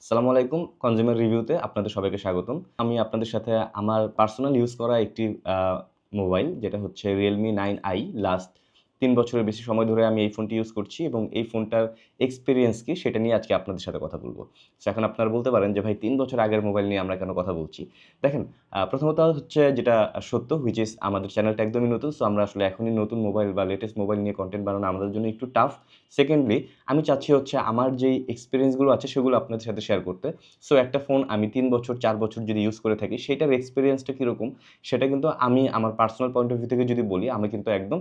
আসসালামু আলাইকুম। কনজিউমার রিভিউতে আপনাদের সবাইকে স্বাগতম। আমি আপনাদের সাথে আমার পার্সোনাল ইউজ করা একটি আ মোবাইল যেটা হচ্ছে Realme 9i লাস্ট ৩ বছরের বেশি সময় ধরে আমি এই ফোনটি ইউজ করছি এবং এই ফোনটার এক্সপেরিয়েন্স কি সেটা নিয়ে আজকে আপনাদের সাথে কথা বলব। সো এখন আপনারা বলতে পারেন যে ভাই ৩ বছর আগের মোবাইল নিয়ে আমরা কেন কথা বলছি? দেখেন প্রথমত হচ্ছে যেটা সত্য which is আমাদের চ্যানেলটা একদমই নতুন। সো আমরা আসলে এখনই নতুন মোবাইল বা লেটেস্ট মোবাইল নিয়ে কনটেন্ট বানানো আমাদের জন্য একটু টাফ। সেকেন্ডলি আমি চাচ্ছি হচ্ছে আমার যেই এক্সপেরিয়েন্স গুলো আছে সেগুলো আপনাদের সাথে শেয়ার করতে। সো একটা ফোন আমি ৩ বছর ৪ বছর যদি ইউজ করে থাকি সেটার এক্সপেরিয়েন্সটা কিরকম সেটা কিন্তু আমি আমার পার্সোনাল পয়েন্ট অফ ভিউ থেকে যদি বলি আমি কিন্তু একদম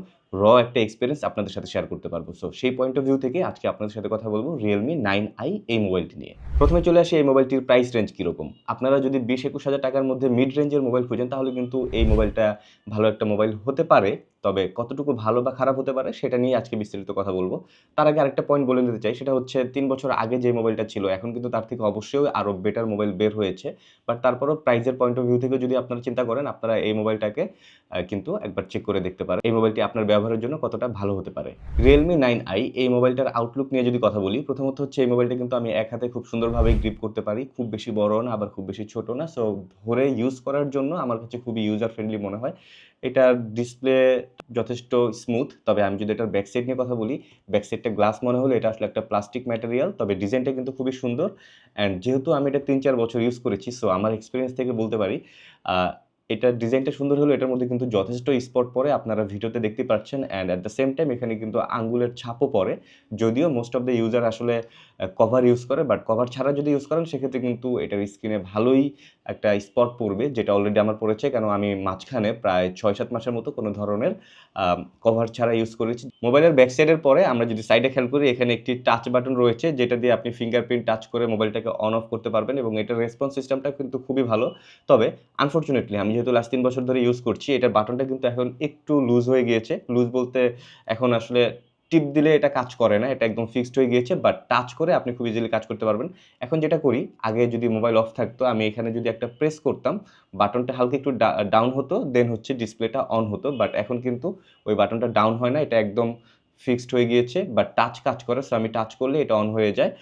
একটা এক্সপেরিয়েন্স আপনাদের সাথে শেয়ার করতে পারবো। সো সেই পয়েন্ট অফ ভিউ থেকে আজকে আপনাদের সাথে কথা বলব Realme 9i এই মোবাইলটি নিয়ে। প্রথমে চলে আসি এই মোবাইলটির প্রাইস রেঞ্জ কিরকম। আপনারা যদি ২০-২১ হাজার টাকার মধ্যে মিড রেঞ্জের মোবাইল খুঁজেন তাহলে কিন্তু এই মোবাইলটা ভালো একটা মোবাইল হতে পারে। তবে কতটুকু ভালো বা খারাপ হতে পারে সেটা নিয়ে আজকে বিস্তারিত কথা বলব। তার আগে আরেকটা পয়েন্ট বলে নিতে চাই সেটা হচ্ছে ৩ বছর আগে যে মোবাইলটা ছিল এখন কিন্তু তার থেকে অবশ্যই আরো বেটার মোবাইল বের হয়েছে। বাট তারপরেও প্রাইসের পয়েন্ট অফ ভিউ থেকে যদি আপনারা চিন্তা করেন আপনারা এই মোবাইলটাকে কিন্তু একবার চেক করে দেখতে পারেন। এই মোবাইলটি আপনার ব্যবহারের জন্য কতটা ভালো হতে পারে। Realme 9i এই মোবাইলটার আউটলুক নিয়ে যদি কথা বলি, প্রথমত হচ্ছে এই মোবাইলটা কিন্তু আমি এক হাতে খুব সুন্দরভাবে গ্রিপ করতে পারি। খুব বেশি বড়ও না আবার খুব বেশি ছোট না। সো ধরে ইউজ করার জন্য আমার কাছে খুবই ইউজার ফ্রেন্ডলি মনে হয়। এটার ডিসপ্লে যথেষ্ট স্মুথ। তবে আমি যদি এটার ব্যাক সাইড নিয়ে কথা বলি, ব্যাক সাইডটা গ্লাস মনে হলো এটা আসলে একটা প্লাস্টিক ম্যাটেরিয়াল। তবে ডিজাইনটা কিন্তু খুবই সুন্দর। অ্যান্ড যেহেতু আমি এটা ৩-৪ বছর ইউজ করেছি, সো আমার এক্সপেরিয়েন্স থেকে বলতে পারি আ এটার ডিজাইনটা সুন্দর হলেও এটার মধ্যে কিন্তু যথেষ্ট স্পট পড়ে আপনারা ভিডিওতে দেখতে পাচ্ছেন and at the same time এখানে কিন্তু আঙ্গুলের ছাপও পড়ে। যদিও মোস্ট অফ দ্য ইউজার আসলে কভার ইউজ করে বাট কভার ছাড়া যদি ইউজ করেন সেক্ষেত্রে কিন্তু এটার স্ক্রিনে ভালোই একটা স্পট পড়বে যেটা অলরেডি আমার পড়েছে কেন আমি মাঝখানে প্রায় ৬-৭ মাসের মতো কোনো ধরনের কভার ছাড়া ইউজ করেছি। মোবাইলের ব্যাক সাইডের পরে আমরা যদি সাইডে খেয়াল করি এখানে একটি টাচ বাটন রয়েছে যেটা দিয়ে আপনি ফিঙ্গারপ্রিন্ট টাচ করে মোবাইলটাকে অন অফ করতে পারবেন এবং এটার রেসপন্স সিস্টেমটা কিন্তু খুবই ভালো। তবে আনফরচুনেটলি আমি যেহেতু লাস্ট ৩ বছর ধরে ইউজ করছি, এটার বাটনটা কিন্তু এখন একটু লুজ হয়ে গিয়েছে। লুজ বলতে এখন আসলে টিপ দিলে এটা কাজ করে না। এটা একদম ফিক্সড হয়ে গিয়েছে। বাট টাচ করে আপনি খুব ইজিলি কাজ করতে পারবেন। এখন যেটা করি, আগে যদি মোবাইল অফ থাকতো, আমি এখানে যদি একটা প্রেস করতাম, বাটনটা হালকা একটু ডাউন হতো, দেন হচ্ছে ডিসপ্লেটা অন হতো। বাট এখন কিন্তু ওই বাটনটা ডাউন হয় না। এটা একদম ফিক্সড হয়ে গিয়েছে। বাট টাচ কাজ করে। সো আমি টাচ করলে এটা অন হয়ে যায়।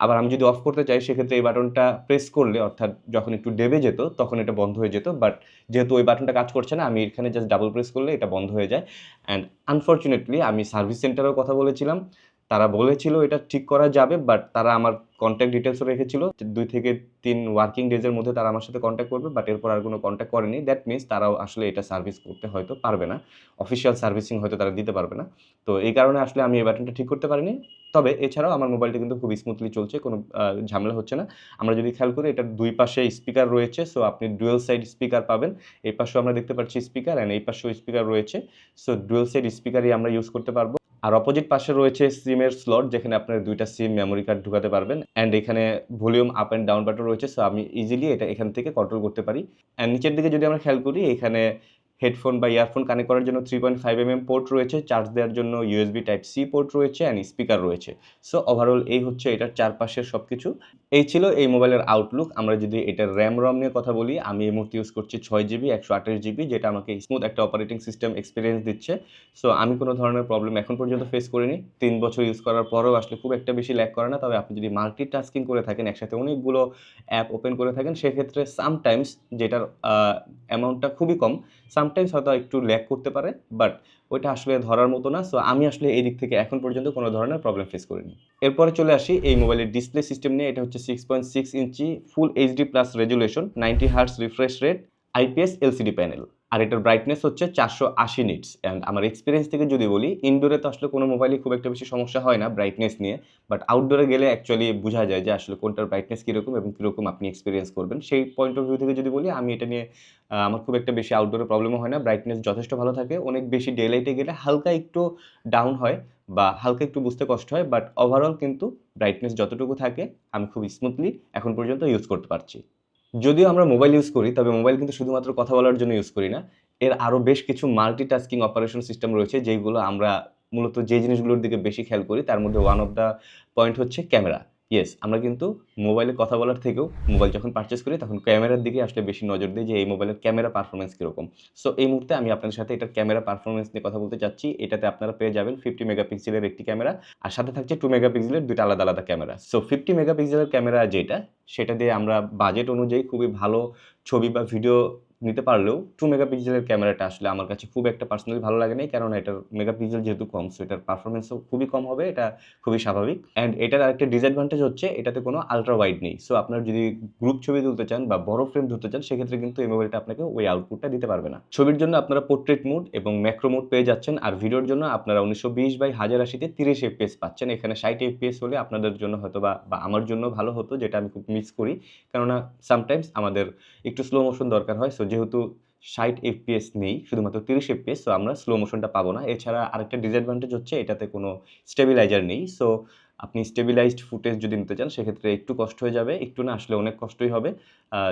আবার আমি যদি অফ করতে চাই সেক্ষেত্রে এই বাটনটা প্রেস করলে অর্থাৎ যখন একটু দেবে যেত তখন এটা বন্ধ হয়ে যেত। বাট যেহেতু ওই বাটনটা কাজ করছে না আমি এখানে জাস্ট ডাবল প্রেস করলে এটা বন্ধ হয়ে যায়। অ্যান্ড আনফরচুনেটলি আমি সার্ভিস সেন্টারেও কথা বলেছিলাম। তারা বলেছিল এটা ঠিক করা যাবে বাট তারা আমার কনট্যাক্ট ডিটেইলসও রেখেছিল। ২ থেকে ৩ ওয়ার্কিং ডেজ এর মধ্যে তারা আমার সাথে কনট্যাক্ট করবে বাট এরপর আর কোনো কনট্যাক্ট করেনি। দ্যাট মিনস তারাও আসলে এটা সার্ভিস করতে হয়তো পারবে না। অফিসিয়াল সার্ভিসিং হয়তো তারা দিতে পারবে না। তো এই কারণে আসলে আমি এই বাটনটা ঠিক করতে পারিনি। তবে এছাড়াও আমার মোবাইলটা কিন্তু খুব স্মুথলি চলছে। কোনো ঝামেলা হচ্ছে না। আমরা যদি খেয়াল করি এটার ২ পাশে স্পিকার রয়েছে। সো আপনি ডুয়াল সাইড স্পিকার পাবেন। এই পাশেও আমরা দেখতে পাচ্ছি স্পিকার অ্যান্ড এই পাশেও স্পিকার রয়েছে। সো ডুয়াল সাইড স্পিকারই আমরা ইউজ করতে পারবো। আর অপোজিট পাশে রয়েছে সিমের স্লট যেখানে আপনারা ২ টা সিম মেমোরি কার্ড ঢুকাতে পারবেন। অ্যান্ড এখানে volume up and down button রয়েছে। সো আমি ইজিলি এটা এখান থেকে কন্ট্রোল করতে পারি। অ্যান্ড নিচের দিকে যদি আমরা খেয়াল করি এখানে হেডফোন বা ইয়ারফোন কানেক্ট করার জন্য 3.5 পোর্ট রয়েছে, চার্জ দেওয়ার জন্য USB টাইপ সি পোর্ট রয়েছে অ্যান্ড স্পিকার রয়েছে। সো ওভারঅল এই হচ্ছে এটার চারপাশের সবকিছু। এই ছিল এই মোবাইলের আউটলুক। আমরা যদি এটার RAM-ROM নিয়ে কথা বলি, আমি এই মুহূর্তে ইউজ করছি 6GB 128GB যেটা আমাকে স্মুথ একটা অপারেটিং সিস্টেম এক্সপেরিয়েন্স দিচ্ছে। সো আমি কোনো ধরনের প্রবলেম এখন পর্যন্ত ফেস করিনি। ৩ বছর ইউজ করার পরেও আসলে খুব একটা বেশি ল্যাগ করে না। তবে আপনি যদি মাল্টিটাস্কিং করে থাকেন, একসাথে অনেকগুলো অ্যাপ ওপেন করে থাকেন সেক্ষেত্রে সামটাইমস যেটার অ্যামাউন্টটা খুবই কম সামটাইমস হয়তো একটু ল্যাগ করতে পারে বাট ওইটা আসলে ধরার মতো না। সো আমি আসলে এই দিক থেকে এখন পর্যন্ত কোনো ধরনের প্রবলেম ফেস করিনি। এরপরে চলে আসি এই মোবাইলের ডিসপ্লে সিস্টেম নিয়ে। এটা হচ্ছে 6.6 inch full HD plus resolution, 90 hertz refresh rate, IPS LCD panel. আর এটার ব্রাইটনেস হচ্ছে 480 নিটস। অ্যান্ড আমার এক্সপেরিয়েন্স থেকে যদি বলি, ইনডোরে তো আসলে কোনো মোবাইলই খুব একটা বেশি সমস্যা হয় না ব্রাইটনেস নিয়ে। বাট আউটডোরে গেলে অ্যাকচুয়ালি বোঝা যায় যে আসলে কোনটার ব্রাইটনেস কীরকম এবং কীরকম আপনি এক্সপেরিয়েন্স করবেন। সেই পয়েন্ট অফ ভিউ থেকে যদি বলি, আমি এটা নিয়ে আমার খুব একটা বেশি আউটডোরে প্রবলেমও হয় না। ব্রাইটনেস যথেষ্ট ভালো থাকে। অনেক বেশি ডে লাইটে গেলে হালকা একটু ডাউন হয় বা হালকা একটু বুঝতে কষ্ট হয়। বাট ওভারঅল কিন্তু ব্রাইটনেস যতটুকু থাকে আমি খুব স্মুথলি এখন পর্যন্ত ইউজ করতে পারছি। যদিও আমরা মোবাইল ইউজ করি, তবে মোবাইল কিন্তু শুধুমাত্র কথা বলার জন্য ইউজ করি না। এর আরও বেশ কিছু মাল্টিটাস্কিং অপারেশন সিস্টেম রয়েছে যেগুলো আমরা মূলত যে জিনিসগুলোর দিকে বেশি খেয়াল করি তার মধ্যে ওয়ান অফ দ্য পয়েন্ট হচ্ছে ক্যামেরা। ইয়েস, আমরা কিন্তু মোবাইলে কথা বলার থেকেও মোবাইল যখন পারচেজ করি তখন ক্যামেরার দিকে আসলে বেশি নজর দেই যে এই মোবাইলের ক্যামেরা পারফরম্যান্স কিরকম। সো এই মুহূর্তে আমি আপনাদের সাথে এটার ক্যামেরা পারফরম্যান্স নিয়ে কথা বলতে চাচ্ছি। এটাতে আপনারা পেয়ে যাবেন 50 মেগাপিক্সেলের একটি ক্যামেরা আর সাথে থাকছে 2 মেগাপিক্সেলের ২ টা আলাদা, আলাদা ক্যামেরা। সো 50 মেগাপিক্সেলের ক্যামেরা যেটা, সেটা দিয়ে আমরা বাজেট অনুযায়ী খুবই ভালো ছবি বা ভিডিও নিতে পারলেও 2 মেগাপিক্সেলের ক্যামেরাটা আসলে আমার কাছে খুব একটা পার্সোনালি ভালো লাগে নাই। কারণ এটার মেগাপিক্সেল যেহেতু কম, সো এটার পারফরম্যান্সও খুবই কম হবে। এটা খুবই স্বাভাবিক। অ্যান্ড এটার আরেকটা ডিসঅ্যাডভান্টেজ হচ্ছে এটাতে কোনো আল্ট্রা ওয়াইড নেই। সো আপনারা যদি গ্রুপ ছবি তুলতে চান বা বড় ফ্রেম ধরতে চান সেক্ষেত্রে কিন্তু এই মোবাইলটা আপনাকে ওই আউটপুটটা দিতে পারবে না। ছবির জন্য আপনারা পোর্ট্রেট মোড এবং ম্যাক্রো মোড পেয়ে যাচ্ছেন। আর ভিডিওর জন্য আপনারা 1920x1080 তে 30 এফপিএস পাচ্ছেন। এখানে 60 এফপিএস হলে আপনাদের জন্য হয়তোবা বা আমার জন্য ভালো হতো, যেটা আমি খুব মিস করি। কেননা সামটাইমস আমাদের একটু স্লো মোশন দরকার হয়। সো যেহেতু 60 এফপিএস নেই, শুধুমাত্র 30 এফপিএস, সো আমরা স্লো মোশনটা পাবো না। এছাড়া আরেকটা ডিসঅ্যাডভান্টেজ হচ্ছে এটাতে কোনো স্টেবিলাইজার নেই। সো আপনি স্টেবিলাইজড ফুটেজ যদি নিতে চান সেক্ষেত্রে একটু কষ্ট হয়ে যাবে। একটু না, আসলে অনেক কষ্টই হবে।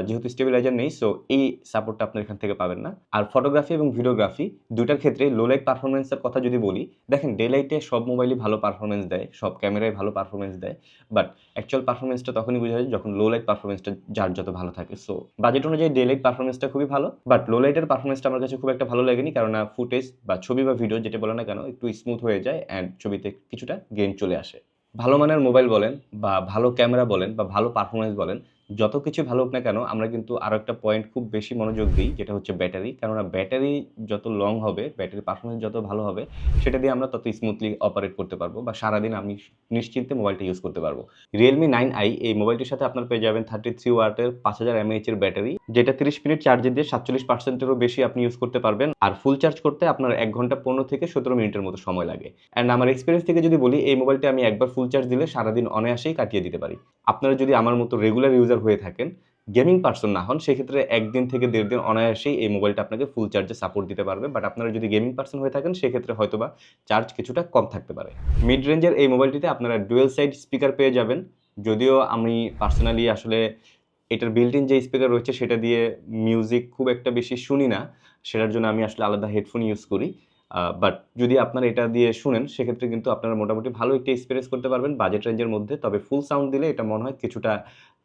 যেহেতু স্টেবিলাইজার নেই, সো এই সাপোর্টটা আপনারা এখান থেকে পাবেন না। আর ফটোগ্রাফি এবং ভিডিওগ্রাফি ২ টার ক্ষেত্রে লো লাইট পারফরম্যান্সের কথা যদি বলি, দেখেন ডে লাইটে সব মোবাইলই ভালো পারফরম্যান্স দেয়, সব ক্যামেরাই ভালো পারফরম্যান্স দেয়। বাট অ্যাকচুয়াল পারফরম্যান্সটা তখনই বোঝা যায় যখন লো লাইট পারফরম্যান্সটা যার যত ভালো থাকে। সো বাজেট অনুযায়ী ডে লাইট পারফরম্যান্সটা খুবই ভালো। বাট লো লাইটের পারফরম্যান্সটা আমার কাছে খুব একটা ভালো লাগেনি। কেননা ফুটেজ বা ছবি বা ভিডিও যেটা বলে না কেন একটু স্মুথ হয়ে যায় অ্যান্ড ছবিতে কিছুটা গেইন চলে আসে। ভালো মানের মোবাইল বলেন বা ভালো ক্যামেরা বলেন বা ভালো পারফরম্যান্স বলেন, যত কিছু ভালো হোক না কেন আমরা কিন্তু আরো একটা পয়েন্ট খুব বেশি মনোযোগ দিই, যেটা হচ্ছে ব্যাটারি। কেননা ব্যাটারি যত লং হবে, ব্যাটারির পারফরম্যান্স যত ভালো হবে, সেটা দিয়ে আমরা তত স্মুথলি অপারেট করতে পারবো বা সারাদিন আমি নিশ্চিন্তে মোবাইলটা ইউজ করতে পারবো। Realme 9i এই মোবাইলটির সাথে আপনারা পেয়ে যাবেন 33 ওয়াটের 5000 mAh এর ব্যাটারি, যেটা 30 মিনিট চার্জে দিয়ে 47%-এরও বেশি আপনি ইউজ করতে পারবেন। আর ফুল চার্জ করতে আপনার 1 ঘন্টা 15 থেকে 17 মিনিটের মতো সময় লাগে। অ্যান্ড আমার এক্সপেরিয়েন্স থেকে যদি বলি, এই মোবাইলটা আমি একবার ফুল চার্জ দিলে সারাদিন অনায়াসেই কাটিয়ে দিতে পারি। আপনারা যদি আমার মতো রেগুলার ইউজার হয়ে থাকেন, গেমিং পারসন না হন, সেক্ষেত্রে ১ দিন থেকে ১.৫ দিন অনায়াসেই এই মোবাইলটা আপনাকে ফুল চার্জে সাপোর্ট দিতে পারবে। বাট আপনারা যদি গেমিং পারসন হয়ে থাকেন সেক্ষেত্রে হয়তোবা চার্জ কিছুটা কম থাকতে পারে। মিড রেঞ্জের এই মোবাইলটিতে আপনারা ডুয়েল সাইড স্পিকার পেয়ে যাবেন। যদিও আমি পার্সোনালি আসলে এটার বিল্ট ইন যে স্পিকার রয়েছে সেটা দিয়ে মিউজিক খুব একটা বেশি শুনি না। সেটার জন্য আমি আসলে আলাদা হেডফোন ইউজ করি। বাট যদি আপনারা এটা দিয়ে শুনেন সেক্ষেত্রে কিন্তু আপনারা মোটামুটি ভালো একটা এক্সপেরিয়েন্স করতে পারবেন বাজেট রেঞ্জের মধ্যে। তবে ফুল সাউন্ড দিলে এটা মনে হয় কিছুটা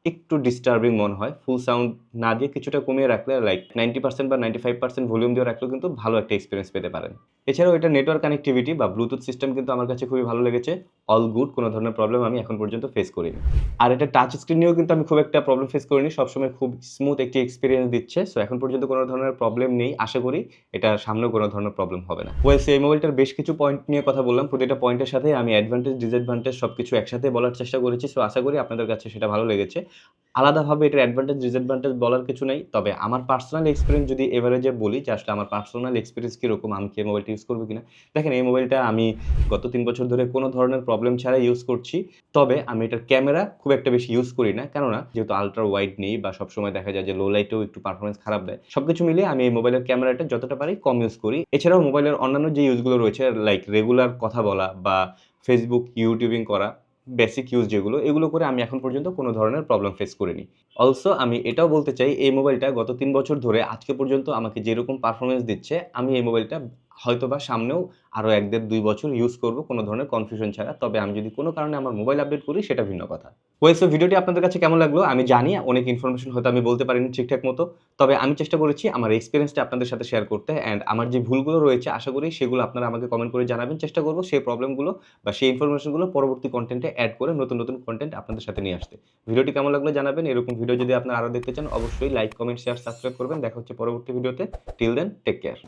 একটু ডিস্টার্বিং মনে হয়। ফুল সাউন্ড না দিয়ে কিছুটা কমিয়ে রাখলে লাইক 90% বা 95% ভলিউম দিয়ে রাখলেও কিন্তু ভালো একটা এক্সপেরিয়েন্স পেতে পারেন। এছাড়াও এটা নেটওয়ার্ক কানেক্টিভিটি বা ব্লুটুথ সিস্টেম কিন্তু আমার কাছে খুবই ভালো লেগেছে। অল গুড, কোনো ধরনের প্রবলেম আমি এখন পর্যন্ত ফেস করিনি। আর এটা টাচ স্ক্রিন নিয়েও কিন্তু আমি খুব একটা প্রবলেম ফেস করিনি। সবসময় খুব স্মুথ একটি এক্সপেরিয়েন্স দিচ্ছে। সো এখন পর্যন্ত কোনো ধরনের প্রবলেম নেই। আশা করি এটা সামনেও কোনো ধরনের প্রবলেম হবে না। ওয়েল, এই মোবাইলটার বেশ কিছু পয়েন্ট নিয়ে কথা বললাম। প্রতিটা পয়েন্টের সাথে আমি অ্যাডভান্টেজ, ডিসঅ্যাডভান্টেজ সবকিছু একসাথে বলার চেষ্টা করেছি। সো আশা করি আপনাদের কাছে সেটা ভালো লেগেছে। আলাদাভাবে এটার অ্যাডভান্টেজ, ডিসঅ্যাডভান্টেজ বলার কিছু নাই। তবে আমার পার্সোনাল এক্সপেরিয়েন্স যদি এভারেজে বলি যে আসলে আমার পার্সোনাল এক্সপেরিয়েন্স কিরকম, আমি কি এই মোবাইলটা ইউজ করব কিনা? দেখেন, এই মোবাইলটা আমি গত ৩ বছর ধরে কোনো ধরনের প্রবলেম ছাড়াই ইউজ করছি। তবে আমি এটার ক্যামেরা খুব একটা বেশি ইউজ করি না। কেননা যেহেতু আল্ট্রা ওয়াইড নেই বা সবসময় দেখা যায় যে লো লাইটেও একটু পারফরম্যান্স খারাপ দেয়। সবকিছু মিলিয়ে আমি এই মোবাইলের ক্যামেরাটা যতটা পারি কম ইউজ করি। এছাড়াও মোবাইলের অন্যান্য যে ইউজগুলো রয়েছে লাইক রেগুলার কথা বলা বা Facebook, ইউটিউবিং করা, বেসিক ইউজ যেগুলো, এগুলো করে আমি এখন পর্যন্ত কোনো ধরনের প্রবলেম ফেস করিনি। অলসো আমি এটাও বলতে চাই, এই মোবাইলটা গত ৩ বছর ধরে আজকে পর্যন্ত আমাকে যেরকম পারফরম্যান্স দিচ্ছে, আমি এই মোবাইলটা হয়তোবা সামনেও আরও ১, ১.৫, ২ বছর ইউজ করব কোনো ধরনের কনফিউশন ছাড়া। তবে আমি যদি কোনো কারণে আমার মোবাইল আপডেট করি সেটা ভিন্ন কথা। সো ভিডিওটি আপনাদের কাছে কেমন লাগলো? আমি জানি অনেক ইনফরমেশন হয়তো আমি বলতে পারিনি ঠিকঠাক মতো। তবে আমি চেষ্টা করেছি আমার এক্সপেরিয়েন্সটা আপনাদের সাথে শেয়ার করতে অ্যান্ড আমার যে ভুলগুলো রয়েছে আশা করি সেগুলো আপনারা আমাকে কমেন্ট করে জানাবেন। চেষ্টা করব সেই প্রবলেমগুলো বা সেই ইনফরমেশনগুলো পরবর্তী কনটেন্টে এড করে নতুন, নতুন কনটেন্ট আপনাদের সাথে নিয়ে আসতে। ভিডিওটি কেমন লাগলো জানাবেন। এরকম ভিডিও যদি আপনারা আরও দেখতে চান অবশ্যই লাইক, কমেন্ট, শেয়ার, সাবস্ক্রাইব করবেন। দেখা হচ্ছে পরবর্তী ভিডিওতে। Till then, take care.